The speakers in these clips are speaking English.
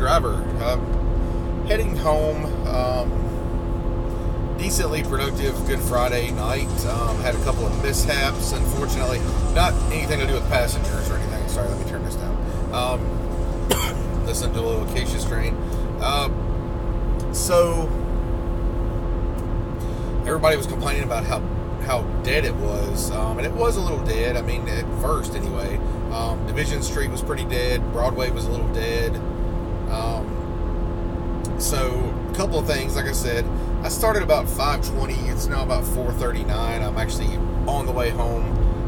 driver. Heading home. Decently productive Good Friday night. Had a couple of mishaps, unfortunately. Not anything to do with passengers or anything. Sorry, let me turn this down. Listen to a little acacia strain. So, everybody was complaining about how dead it was. And it was a little dead. I mean, at first anyway. Division Street was pretty dead. Broadway was a little dead. So, a couple of things, like I said. I started about 5:20. It's now about 4:39. I'm actually on the way home.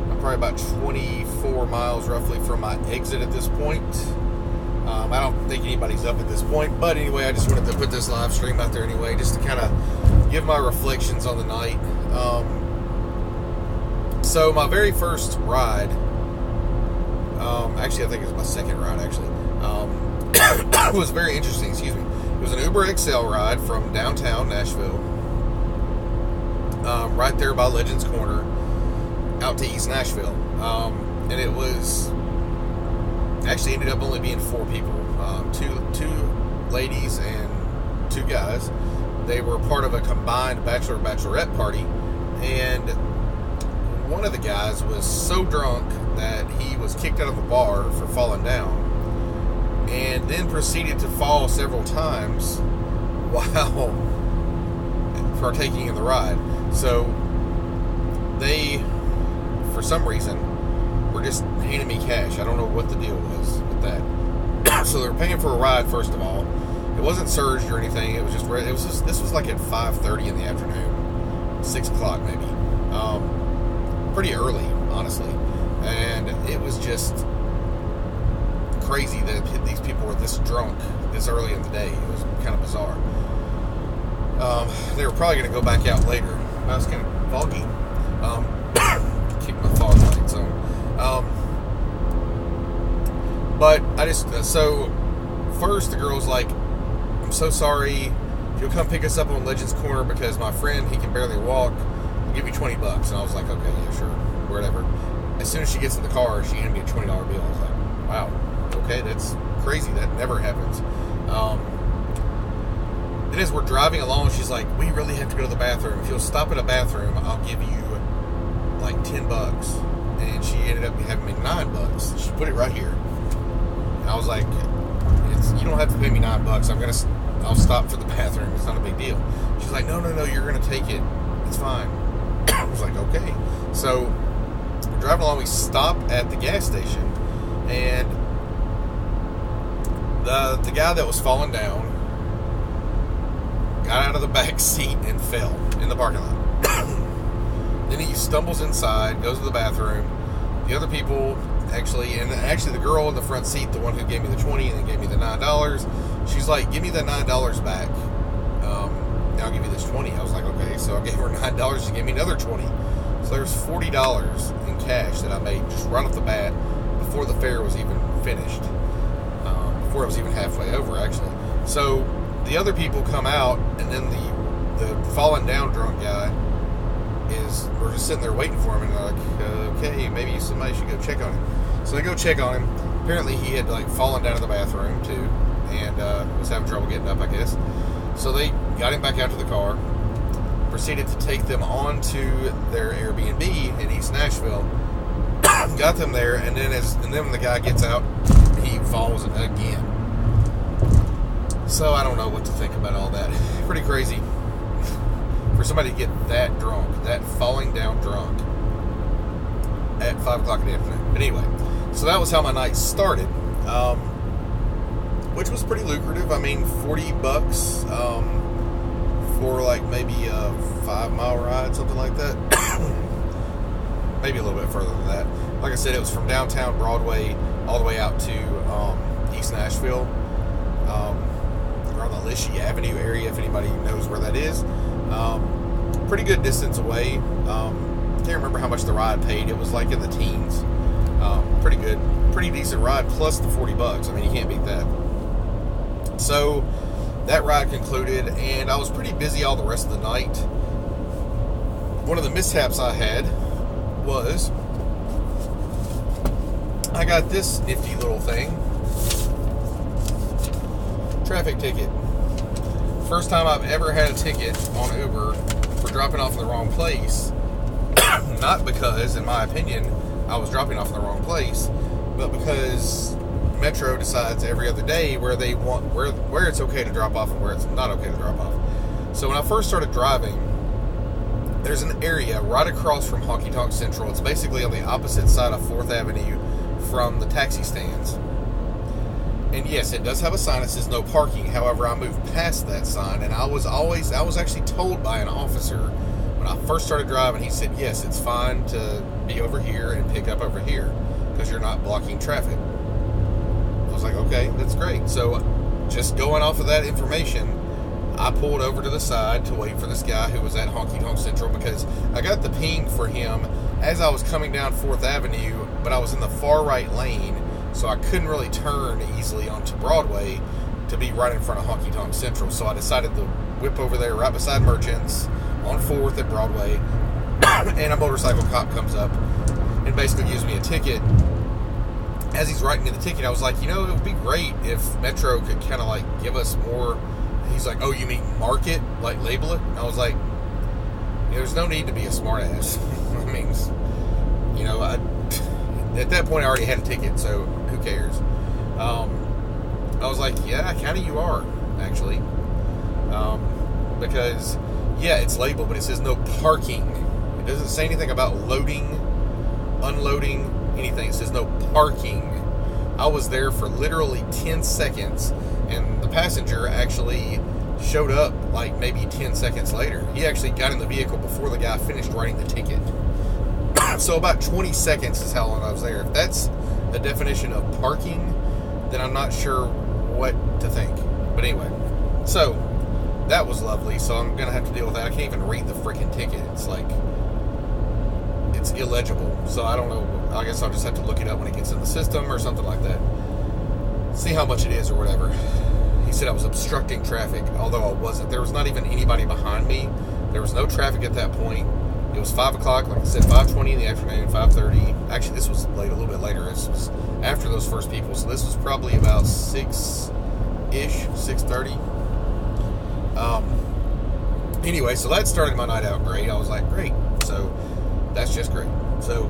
I'm probably about 24 miles roughly from my exit at this point. I don't think anybody's up at this point. But anyway, I just wanted to put this live stream out there anyway, just to kind of give my reflections on the night. So, my very first ride, actually, I think it was my second ride, actually, was very interesting, excuse me. It was an Uber XL ride from downtown Nashville, right there by Legends Corner, out to East Nashville. And it was, actually ended up only being 4 people, two ladies and 2 guys. They were part of a combined bachelorette party, and one of the guys was so drunk that he was kicked out of the bar for falling down, and then proceeded to fall several times while partaking in the ride. So they, for some reason, were just handing me cash. I don't know what the deal was with that. So they were paying for a ride, first of all. It wasn't surged or anything. It was just this was like at 5:30 in the afternoon, 6 o'clock maybe. Pretty early, honestly. And it was just crazy that these people were this drunk this early in the day. It was kind of bizarre. They were probably going to go back out later. I was kind of foggy. Keep my fog lights on. But I just, so first the girl was like, I'm so sorry, if you'll come pick us up on Legends Corner because my friend, he can barely walk, I'll give you $20. And I was like, okay, yeah, sure, whatever. As soon as she gets in the car, she handed me a $20 bill. I was like, wow, okay, that's crazy. That never happens. Then as we're driving along, she's like, we really have to go to the bathroom. If you'll stop at a bathroom, I'll give you like $10. And she ended up having me $9. She put it right here. And I was like, you don't have to pay me $9. I'll stop for the bathroom. It's not a big deal. She's like, no, you're gonna take it. It's fine. I was like, okay. So we're driving along. We stop at the gas station, and the guy that was falling down got out of the back seat and fell in the parking lot. Then he stumbles inside, goes to the bathroom. The other people actually the girl in the front seat, the one who gave me the 20 and then gave me the $9, she's like, give me that $9 back. And I'll give you this 20. I was like, okay. So I gave her $9. She gave me another 20. So there's $40 in cash that I made just right off the bat before the fare was even finished. Before it was even halfway over, actually. So the other people come out, and then the fallen down drunk guy we're just sitting there waiting for him, and they're like, okay, maybe somebody should go check on him. So they go check on him. Apparently he had like fallen down in the bathroom too, and was having trouble getting up, I guess. So they got him back out to the car, proceeded to take them on to their Airbnb in East Nashville, got them there, and then when the guy gets out, he falls again. So I don't know what to think about all that. Pretty crazy for somebody to get that drunk, that falling down drunk at 5 o'clock in the afternoon. But anyway, so that was how my night started, which was pretty lucrative. I mean, $40 for like maybe a 5-mile ride, something like that. Maybe a little bit further than that. Like I said, it was from downtown Broadway all the way out to East Nashville, around the Lishee Avenue area, if anybody knows where that is. Pretty good distance away. Can't remember how much the ride paid. It was like in the teens. Pretty good, pretty decent ride, plus the $40. I mean, you can't beat that. So that ride concluded, and I was pretty busy all the rest of the night. One of the mishaps I had was I got this nifty little thing. Traffic ticket. First time I've ever had a ticket on Uber for dropping off in the wrong place. Not because, in my opinion, I was dropping off in the wrong place, but because Metro decides every other day where it's okay to drop off and where it's not okay to drop off. So when I first started driving, there's an area right across from Honky Tonk Central. It's basically on the opposite side of 4th Avenue from the taxi stands. And yes, it does have a sign that says no parking. However, I moved past that sign, and I was actually told by an officer when I first started driving, he said, yes, it's fine to be over here and pick up over here because you're not blocking traffic. I was like, okay, that's great. So just going off of that information, I pulled over to the side to wait for this guy who was at Honky Tonk Central because I got the ping for him as I was coming down 4th Avenue, but I was in the far right lane, so I couldn't really turn easily onto Broadway to be right in front of Honky Tonk Central. So I decided to whip over there right beside Merchants on 4th at Broadway, and a motorcycle cop comes up and basically gives me a ticket. As he's writing me the ticket, I was like, it would be great if Metro could kind of like give us more. He's like, oh, you mean mark it, like label it? I was like, there's no need to be a smart ass. I mean, at that point I already had a ticket, so who cares? I was like, yeah, kind of you are, actually. Because, yeah, it's labeled, but it says no parking. It doesn't say anything about loading, unloading, anything. It says no parking. I was there for literally 10 seconds, and the passenger actually showed up like maybe 10 seconds later. He actually got in the vehicle before the guy finished writing the ticket. So about 20 seconds is how long I was there. If that's the definition of parking, then I'm not sure what to think. But anyway, so that was lovely. So I'm going to have to deal with that. I can't even read the freaking ticket. It's like, it's illegible. So I don't know. I guess I'll just have to look it up when it gets in the system or something like that. See how much it is or whatever. He said I was obstructing traffic, although I wasn't. There was not even anybody behind me. There was no traffic at that point. It was 5 o'clock, like I said, 5:20 in the afternoon, 5:30. Actually, this was late, a little bit later. This was after those first people, so this was probably about 6-ish, 6:30. Anyway, so that started my night out great. I was like, great. So that's just great. So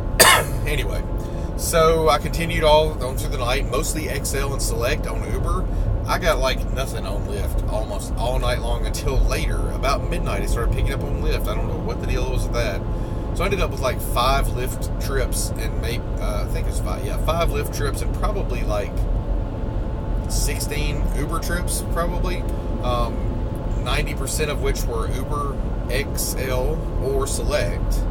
anyway, so I continued on through the night, mostly XL and Select on Uber. I got like nothing on Lyft almost all night long until later. About midnight, I started picking up on Lyft. I don't know what the deal was with that. So I ended up with like 5 Lyft trips and maybe, I think it's 5. Yeah, 5 Lyft trips and probably like 16 Uber trips, probably. 90% of which were Uber XL or Select.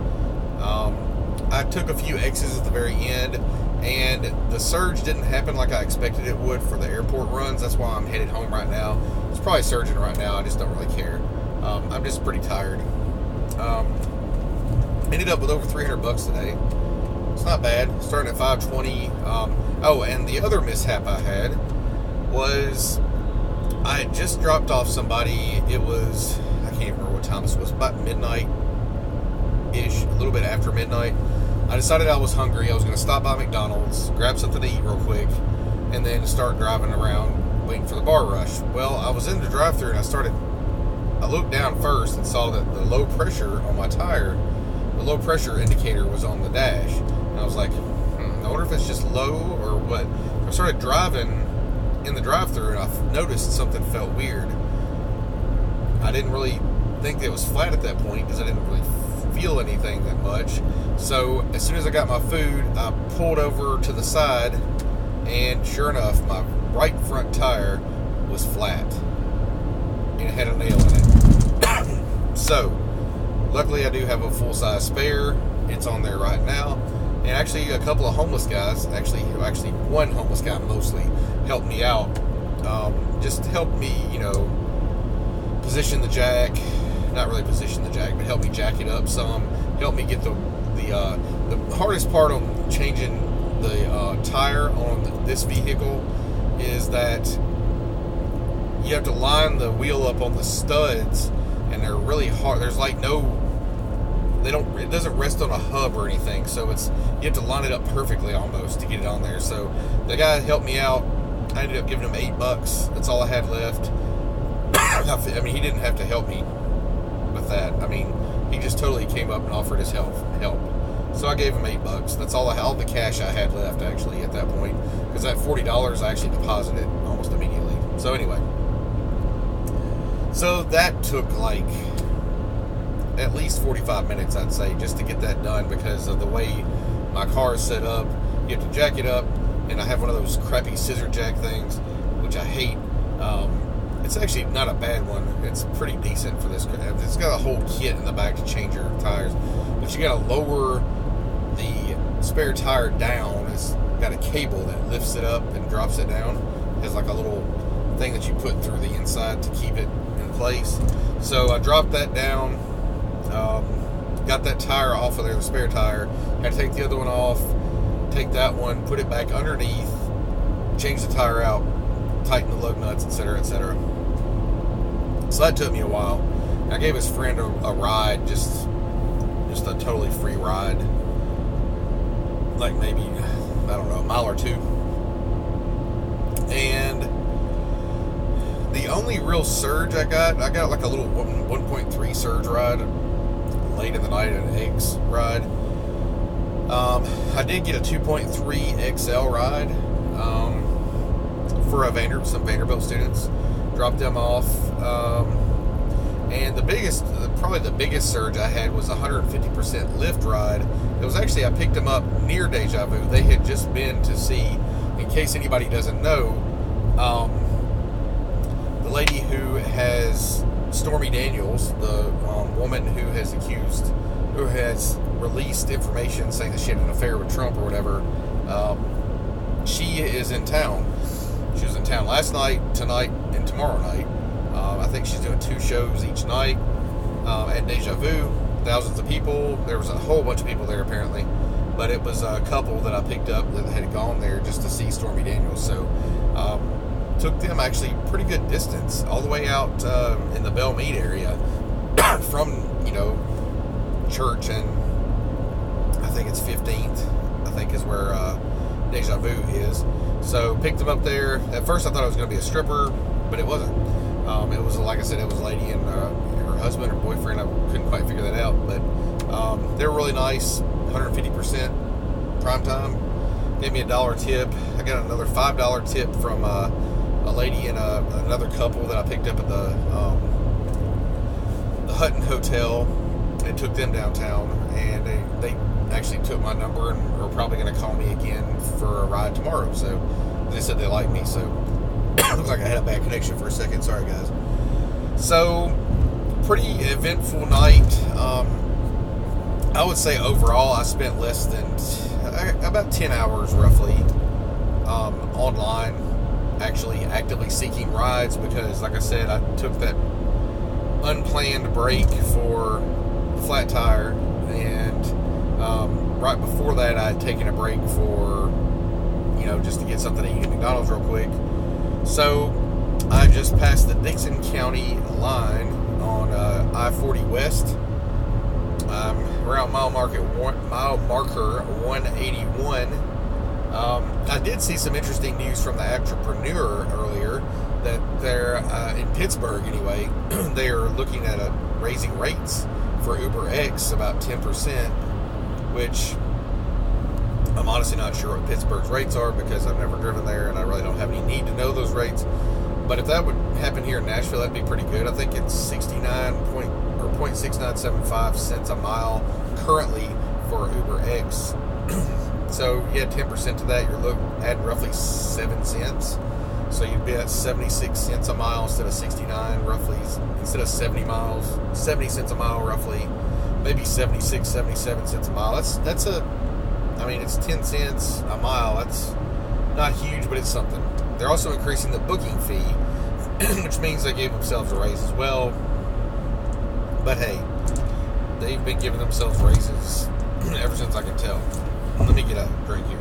I took a few X's at the very end, and the surge didn't happen like I expected it would for the airport runs. That's why I'm headed home right now. It's probably surging right now. I just don't really care. I'm just pretty tired. Ended up with over $300 today. It's not bad. Starting at 5:20. Oh, and the other mishap I had was I had just dropped off somebody. It was, I can't even remember what time this was, about midnight-ish, a little bit after midnight. I decided I was hungry. I was going to stop by McDonald's, grab something to eat real quick, and then start driving around waiting for the bar rush. Well, I was in the drive-thru and I looked down first and saw that the low pressure on my tire, the low pressure indicator was on the dash. And I was like, I wonder if it's just low or what. I started driving in the drive-thru and I noticed something felt weird. I didn't really think it was flat at that point because I didn't really feel anything that much. So as soon as I got my food, I pulled over to the side, and sure enough, my right front tire was flat and it had a nail in it. So luckily I do have a full-size spare. It's on there right now. And actually a couple of homeless guys, actually one homeless guy mostly, helped me out. Just helped me, position the jack. Not really position the jack, but help me jack it up some. Help me get the hardest part on changing the tire on this vehicle is that you have to line the wheel up on the studs, and they're really hard. There's like it doesn't rest on a hub or anything, so you have to line it up perfectly almost to get it on there. So the guy helped me out. I ended up giving him $8. That's all I had left. I mean, he didn't have to help me with that. I mean, he just totally came up and offered his help. So I gave him $8. That's all the cash I had left, actually, at that point. Because that $40 I actually deposited almost immediately. So anyway. So that took like at least 45 minutes, I'd say, just to get that done, because of the way my car is set up. You have to jack it up, and I have one of those crappy scissor jack things, which I hate. It's actually not a bad one. It's pretty decent for this. It's got a whole kit in the back to change your tires, but you got to lower the spare tire down. It's got a cable that lifts it up and drops it down. It has like a little thing that you put through the inside to keep it in place. So I dropped that down, got that tire off of there, the spare tire. Had to take the other one off, take that one, put it back underneath, change the tire out, tighten the lug nuts, etc., etc. So that took me a while. I gave his friend a ride, just a totally free ride, like maybe, I don't know, a mile or two. And the only real surge I got like a little 1.3 surge ride late in the night, an X ride. I did get a 2.3 XL ride for some Vanderbilt students. Dropped them off. And probably the biggest surge I had was a 150% Lyft ride. It was actually, I picked them up near Deja Vu. They had just been to see, in case anybody doesn't know, the lady who has Stormy Daniels, the woman who has released information saying that she had an affair with Trump or whatever, she is in town. She was in town last night, tonight, and tomorrow night. I think she's doing 2 shows each night at Deja Vu. Thousands of people. There was a whole bunch of people there, apparently. But it was a couple that I picked up that had gone there just to see Stormy Daniels. So took them actually pretty good distance, all the way out in the Belle Meade area from, church, and I think it's 15th, I think is where Deja Vu is. So picked them up there. At first I thought it was going to be a stripper, but it wasn't. It was, like I said, it was a lady and her husband or boyfriend. I couldn't quite figure that out, but they were really nice. 150% prime time. Gave me a $1 tip. I got another $5 tip from a lady and another couple that I picked up at the Hutton Hotel and took them downtown, and they actually took my number and are probably going to call me again for a ride tomorrow. So they said they like me. So looks like I had a bad connection for a second. Sorry, guys. So pretty eventful night. I would say overall I spent less than about 10 hours roughly online, actually actively seeking rides, because like I said, I took that unplanned break for flat tire, and right before that I had taken a break for just to get something to eat at McDonald's real quick. So I just passed the Dixon County line on I-40 West. Around mile marker 181. I did see some interesting news from the Entrepreneur earlier that they're in Pittsburgh anyway. They are looking at raising rates for Uber X about 10%, which I'm honestly not sure what Pittsburgh's rates are, because I've never driven there and I really don't have any need to know those rates. But if that would happen here in Nashville, that'd be pretty good. I think it's 0.6975 cents a mile currently for Uber X. So you add 10% to that, you're adding roughly 7 cents. So you'd be at 76 cents a mile instead of 69 roughly, instead of 70 cents a mile roughly, maybe 76, 77 cents a mile. It's 10 cents a mile. That's not huge, but it's something. They're also increasing the booking fee, which means they gave themselves a raise as well. But hey, they've been giving themselves raises ever since I can tell. Let me get a drink here.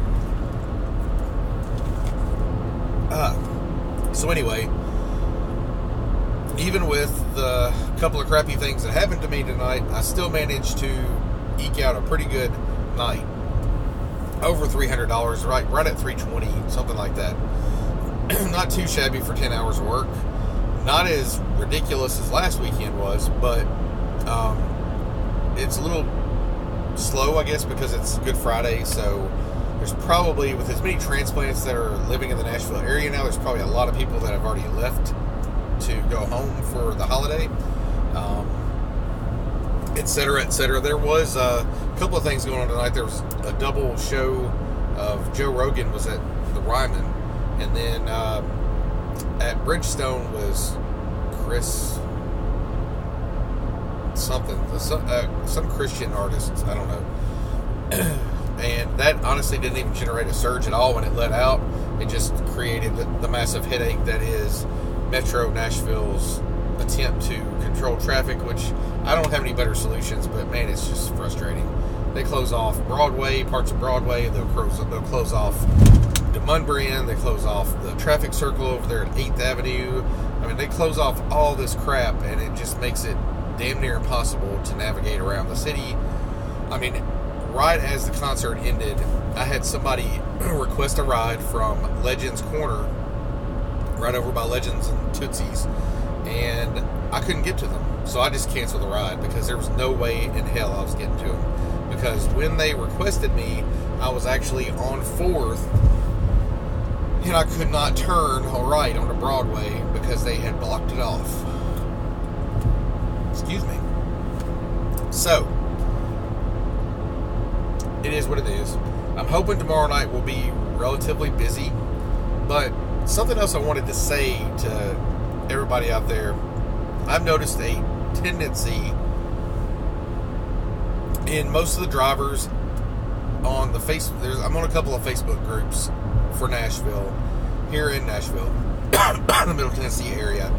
So anyway, even with the couple of crappy things that happened to me tonight, I still managed to eke out a pretty good night. Over $300, right at $320, something like that. Not too shabby for 10 hours of work. Not as ridiculous as last weekend was, but it's a little slow, I guess, because it's Good Friday. So there's probably, with as many transplants that are living in the Nashville area now, there's probably a lot of people that have already left to go home for the holiday, etc., etc. There was a couple of things going on tonight. There was a double show of Joe Rogan was at the Ryman, and then at Bridgestone was Chris something, some Christian artist, I don't know. And that honestly didn't even generate a surge at all when it let out. It just created the massive headache that is Metro Nashville's attempt to control traffic, which I don't have any better solutions, but man, it's just frustrating. They close off Broadway, parts of Broadway, they'll close off DeMunbrian, they close off the traffic circle over there at 8th Avenue. I mean, they close off all this crap, and it just makes it damn near impossible to navigate around the city. I mean, right as the concert ended, I had somebody request a ride from Legends Corner, right over by Legends and Tootsie's, and I couldn't get to them. So I just canceled the ride because there was no way in hell I was getting to them. Because when they requested me, I was actually on 4th, and I could not turn right onto Broadway because they had blocked it off. Excuse me. So, it is what it is. I'm hoping tomorrow night will be relatively busy, but something else I wanted to say to everybody out there, I've noticed a tendency in most of the drivers on the I'm on a couple of Facebook groups for Nashville, here in Nashville, the Middle Tennessee area.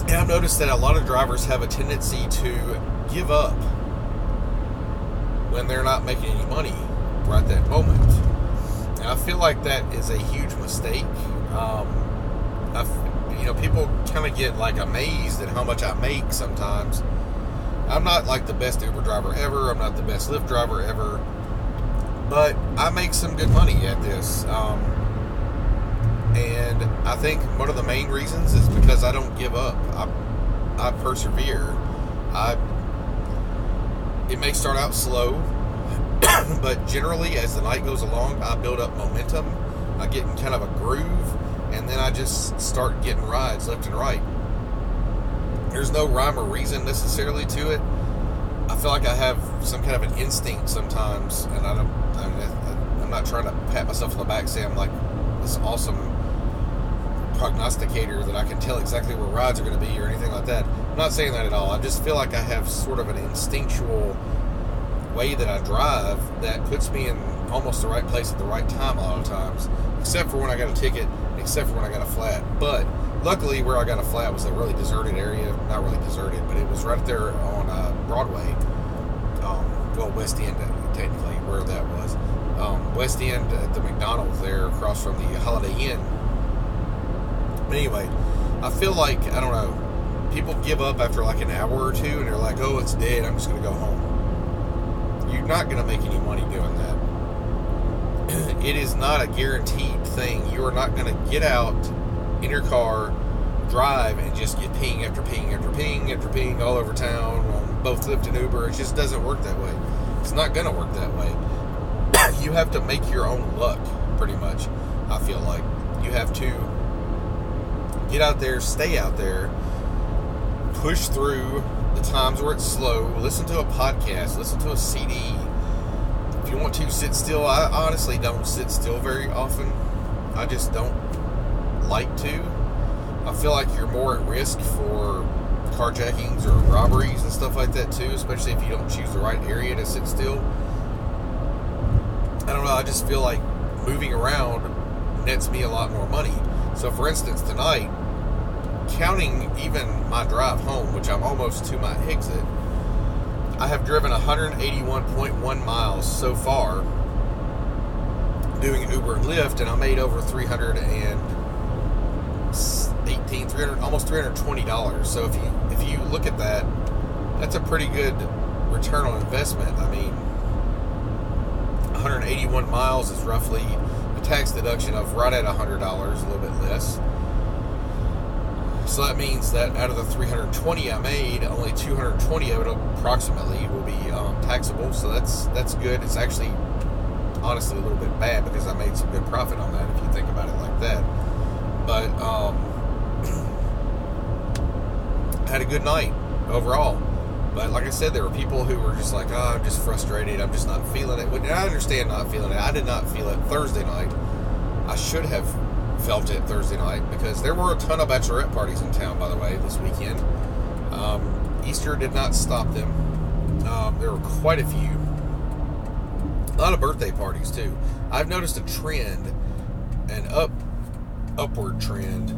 And I've noticed that a lot of drivers have a tendency to give up when they're not making any money right that moment. And I feel like that is a huge mistake. People kind of get like amazed at how much I make sometimes. I'm not like the best Uber driver ever. I'm not the best Lyft driver ever. But I make some good money at this. And I think one of the main reasons is because I don't give up. I persevere. It may start out slow, but generally as the night goes along, I build up momentum. I get in kind of a groove, and then I just start getting rides left and right. There's no rhyme or reason necessarily to it. I feel like I have some kind of an instinct sometimes, and I'm not trying to pat myself on the back, say I'm like this awesome prognosticator that I can tell exactly where rides are going to be or anything like that. I'm not saying that at all. I just feel like I have sort of an instinctual way that I drive that puts me in almost the right place at the right time a lot of times, except for when I got a ticket, except for when I got a flat. But luckily where I got a flat was a really deserted area. Not really deserted, but it was right there on Broadway, West End technically, where that was. West End at the McDonald's there across from the Holiday Inn. But anyway, I feel like, I don't know, people give up after like an hour or two and they're like, oh, it's dead, I'm just going to go home. You're not going to make any money doing that. It is not a guaranteed thing. You are not going to get out in your car, drive, and just get ping after ping after ping after ping all over town on both Lyft and Uber. It just doesn't work that way. It's not going to work that way. You have to make your own luck, pretty much, I feel like. You have to get out there, stay out there, push through the times where it's slow, listen to a podcast, listen to a CD. If you want to sit still, I honestly don't sit still very often. I just don't like to. I feel like you're more at risk for carjackings or robberies and stuff like that too, especially if you don't choose the right area to sit still. I don't know, I just feel like moving around nets me a lot more money. So for instance, tonight, counting even my drive home, which I'm almost to my exit, I have driven 181.1 miles so far doing Uber and Lyft, and I made over almost $320. So if you look at that, that's a pretty good return on investment. I mean, 181 miles is roughly, the tax deduction of right at $100, a little bit less. So that means that out of the 320 I made, only 220 of it approximately will be taxable. So that's good. It's actually honestly a little bit bad because I made some good profit on that if you think about it like that. But had a good night overall. But like I said, there were people who were just like, oh, I'm just frustrated. I'm just not feeling it. And I understand not feeling it. I did not feel it Thursday night. I should have felt it Thursday night because there were a ton of bachelorette parties in town, by the way, this weekend. Easter did not stop them. There were quite a few. A lot of birthday parties, too. I've noticed a trend, an upward trend,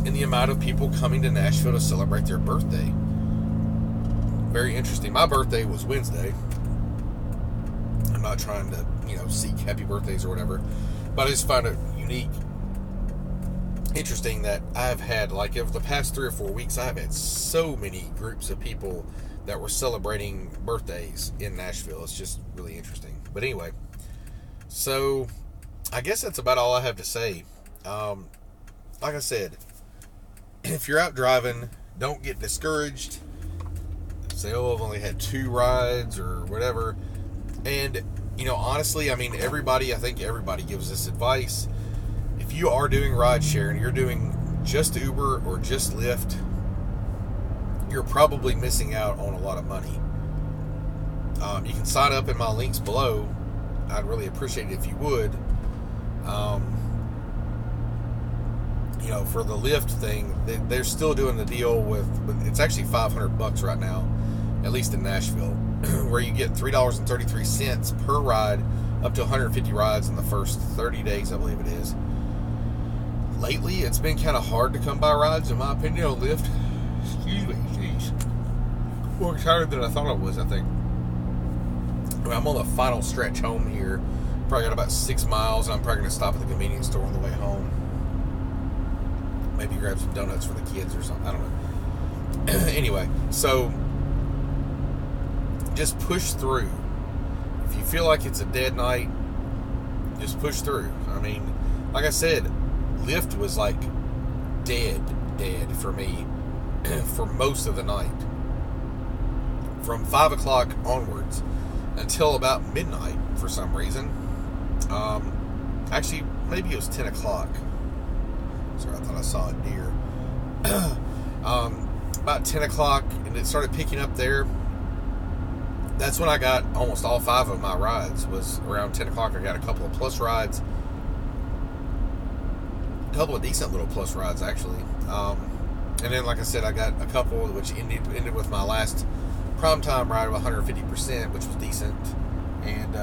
in the amount of people coming to Nashville to celebrate their birthday. Very interesting. My birthday was Wednesday. I'm not trying to, seek happy birthdays or whatever, but I just find it unique, interesting that I've had, like, over the past 3 or 4 weeks, I've had so many groups of people that were celebrating birthdays in Nashville. It's just really interesting. But anyway, so I guess that's about all I have to say. Like I said, if you're out driving, don't get discouraged. Say, oh, I've only had 2 rides or whatever. And, honestly, I think everybody gives this advice. If you are doing ride share and you're doing just Uber or just Lyft, you're probably missing out on a lot of money. You can sign up in my links below. I'd really appreciate it if you would. For the Lyft thing, they're still doing the deal with it's actually $500 right now, at least in Nashville, where you get $3.33 per ride, up to 150 rides in the first 30 days, I believe it is. Lately, it's been kind of hard to come by rides, in my opinion, on Lyft. Excuse me, jeez. More excited than I thought I was, I think. I'm on the final stretch home here. Probably got about 6 miles, and I'm probably going to stop at the convenience store on the way home. Maybe grab some donuts for the kids or something. I don't know. Anyway, so just push through. If you feel like it's a dead night, just push through. Like I said, Lyft was like dead for me for most of the night. From 5 o'clock onwards until about midnight for some reason. Actually, maybe it was 10 o'clock. Sorry, I thought I saw a deer. About 10 o'clock, and it started picking up there. That's when I got almost all 5 of my rides. Was around 10 o'clock. I got a couple of plus rides. A couple of decent little plus rides, actually. And then, like I said, I got a couple which ended with my last primetime ride of 150%, which was decent. And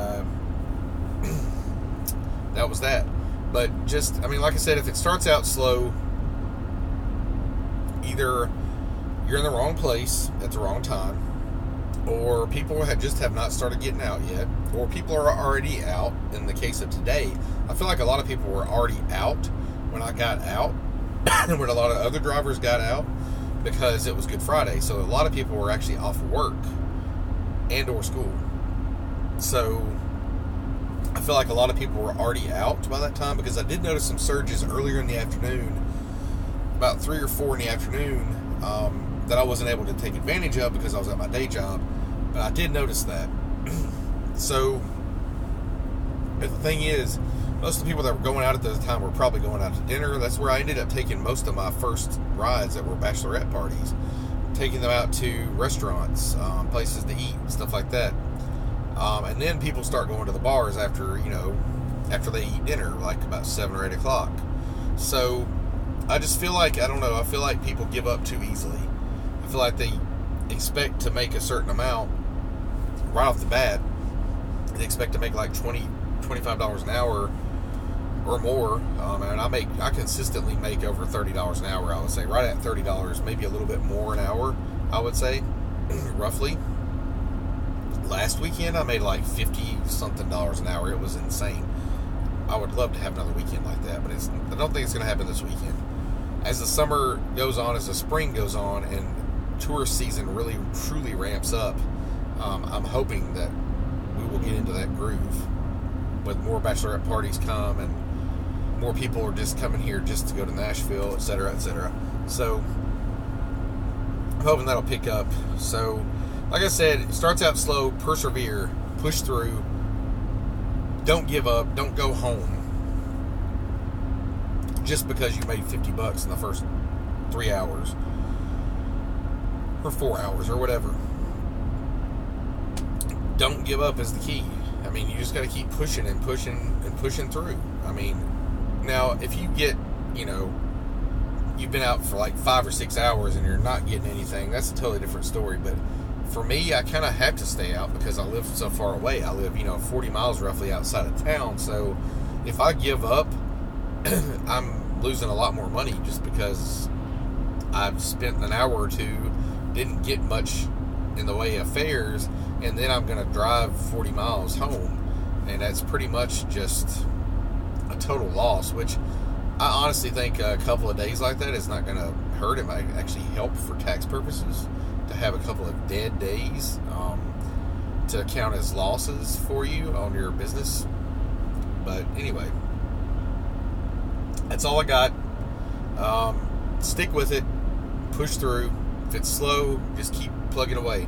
that was that. But just, like I said, if it starts out slow, either you're in the wrong place at the wrong time, or people have not started getting out yet, or people are already out. In the case of today, I feel like a lot of people were already out when I got out, and when a lot of other drivers got out, because it was Good Friday. So a lot of people were actually off work and or school. So I feel like a lot of people were already out by that time, because I did notice some surges earlier in the afternoon, about 3 or 4 in the afternoon, that I wasn't able to take advantage of because I was at my day job. But I did notice that. So, but the thing is, most of the people that were going out at the time were probably going out to dinner. That's where I ended up taking most of my first rides that were bachelorette parties, taking them out to restaurants, places to eat, stuff like that. And then people start going to the bars after they eat dinner, like about 7 or 8 o'clock. So I just feel like, I feel like people give up too easily. I feel like they expect to make a certain amount right off the bat. They expect to make like $20, $25 an hour or more. And I consistently make over $30 an hour, I would say. Right at $30, maybe a little bit more an hour, I would say, roughly. Last weekend, I made like $50-something an hour. It was insane. I would love to have another weekend like that, but I don't think it's going to happen this weekend. As the summer goes on, as the spring goes on, and tourist season really, truly ramps up, I'm hoping that we will get into that groove. with more bachelorette parties come, and more people are just coming here just to go to Nashville, etc., etc. So I'm hoping that'll pick up. So, like I said, it starts out slow, persevere, push through, don't give up, don't go home just because you made $50 in the first 3 hours or 4 hours or whatever. Don't give up is the key. I mean, you just got to keep pushing and pushing and pushing through. I mean, now if you get, you've been out for like 5 or 6 hours and you're not getting anything, that's a totally different story. But for me, I kind of have to stay out because I live so far away. I live, 40 miles roughly outside of town. So if I give up, I'm losing a lot more money just because I've spent an hour or two, didn't get much in the way of fares, and then I'm going to drive 40 miles home. And that's pretty much just a total loss, which I honestly think a couple of days like that is not going to hurt. It might actually help for tax purposes to have a couple of dead days to count as losses for you on your business. But anyway, that's all I got. Stick with it. Push through. If it's slow, just keep plugging away.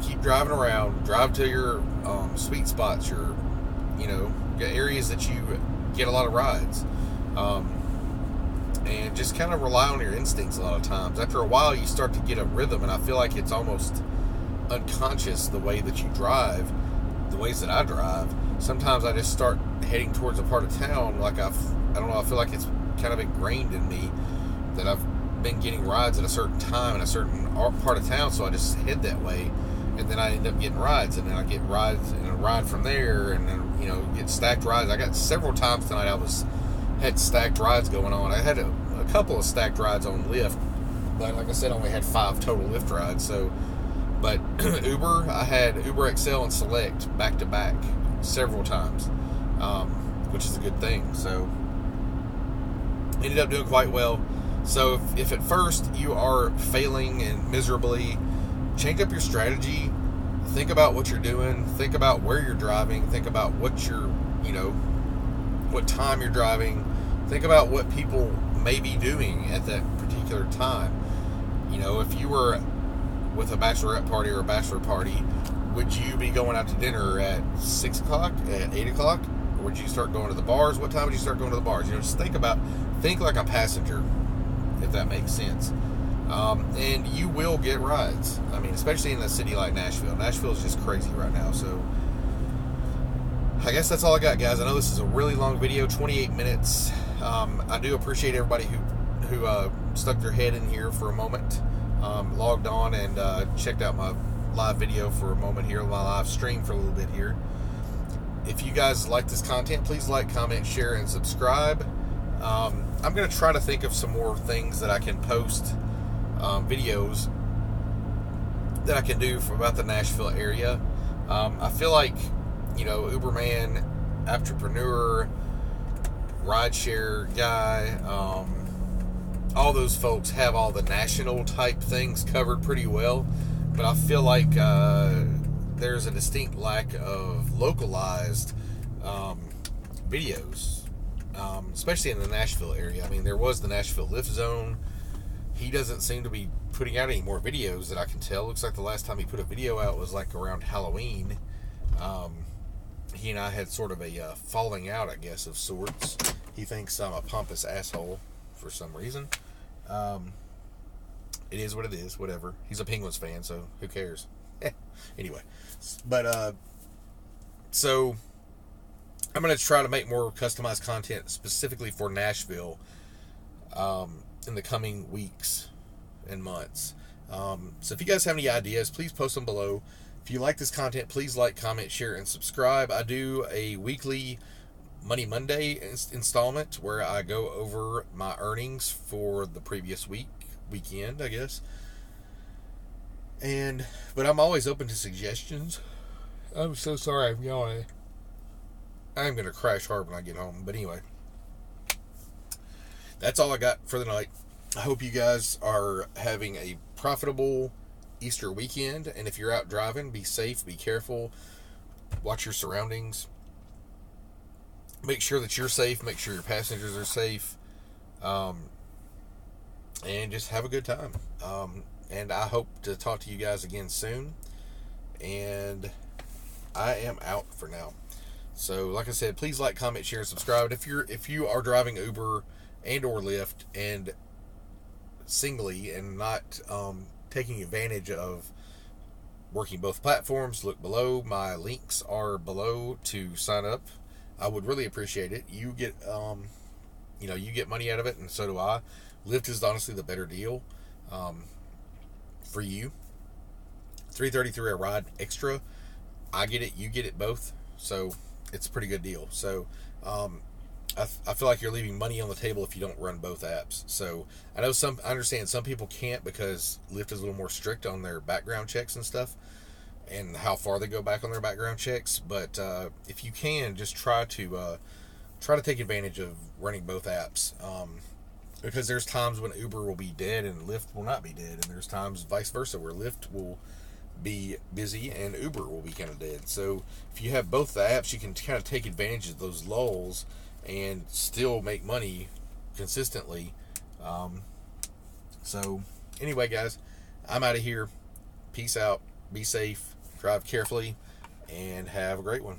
Keep driving around. Drive to your sweet spots, your areas that you get a lot of rides. And just kind of rely on your instincts a lot of times. After a while, you start to get a rhythm, and I feel like it's almost unconscious the way that you drive, the ways that I drive. Sometimes I just start heading towards a part of town, like I don't know, I feel like it's kind of ingrained in me that I've been getting rides at a certain time in a certain part of town, so I just head that way, and then I end up getting rides, and then I get rides and a ride from there, and then get stacked rides. I got several times tonight had stacked rides going on. I had a couple of stacked rides on Lyft, but like I said, I only had 5 total Lyft rides. So, but Uber, I had Uber XL and Select back to back several times, which is a good thing. So, ended up doing quite well. So, if at first you are failing and miserably, change up your strategy. Think about what you're doing. Think about where you're driving. Think about what time you're driving. Think about what people may be doing at that particular time. If you were with a bachelorette party or a bachelor party, would you be going out to dinner at 6 o'clock, at 8 o'clock? Or would you start going to the bars? What time would you start going to the bars? Just think like a passenger, if that makes sense. And you will get rides. I mean, especially in a city like Nashville. Nashville is just crazy right now. So, I guess that's all I got, guys. I know this is a really long video, 28 minutes. I do appreciate everybody who stuck their head in here for a moment, logged on and checked out my live video for a moment here, my live stream for a little bit here. If you guys like this content, please like, comment, share, and subscribe. I'm going to try to think of some more things that I can post, videos that I can do about the Nashville area. I feel like, Uberman, entrepreneur, rideshare guy, all those folks have all the national type things covered pretty well, but I feel like there's a distinct lack of localized videos, especially in the Nashville area. I mean, there was the Nashville Lyft Zone. He doesn't seem to be putting out any more videos that I can tell. Looks like the last time he put a video out was like around Halloween. He and I had sort of a falling out, I guess, of sorts. He thinks I'm a pompous asshole for some reason. It is what it is, whatever. He's a Penguins fan, so who cares? Anyway, but so I'm going to try to make more customized content specifically for Nashville in the coming weeks and months. So if you guys have any ideas, please post them below. If you like this content, please like, comment, share, and subscribe. I do a weekly Money Monday installment where I go over my earnings for the previous weekend, I guess. But I'm always open to suggestions. I'm so sorry I'm yawning. I'm going to crash hard when I get home. But anyway, that's all I got for the night. I hope you guys are having a profitable Easter weekend. And if you're out driving, be safe, be careful, watch your surroundings. make sure that you're safe, make sure your passengers are safe, and just have a good time. And I hope to talk to you guys again soon. And I am out for now. So, like I said, please like, comment, share, and subscribe. If you are driving Uber and or Lyft and singly and not taking advantage of working both platforms, look below. My links are below to sign up. I would really appreciate it. You get you get money out of it, and so do I. Lyft is honestly the better deal for you. $3.33 a ride extra. I get it. You get it both. So it's a pretty good deal. So I feel like you're leaving money on the table if you don't run both apps. So I understand some people can't because Lyft is a little more strict on their background checks and stuff, and how far they go back on their background checks. But if you can, just try to take advantage of running both apps. Because there's times when Uber will be dead and Lyft will not be dead, and there's times vice versa where Lyft will be busy and Uber will be kind of dead. So if you have both the apps, you can kind of take advantage of those lulls and still make money consistently. So anyway, guys, I'm out of here. Peace out. Be safe. Drive carefully, and have a great one.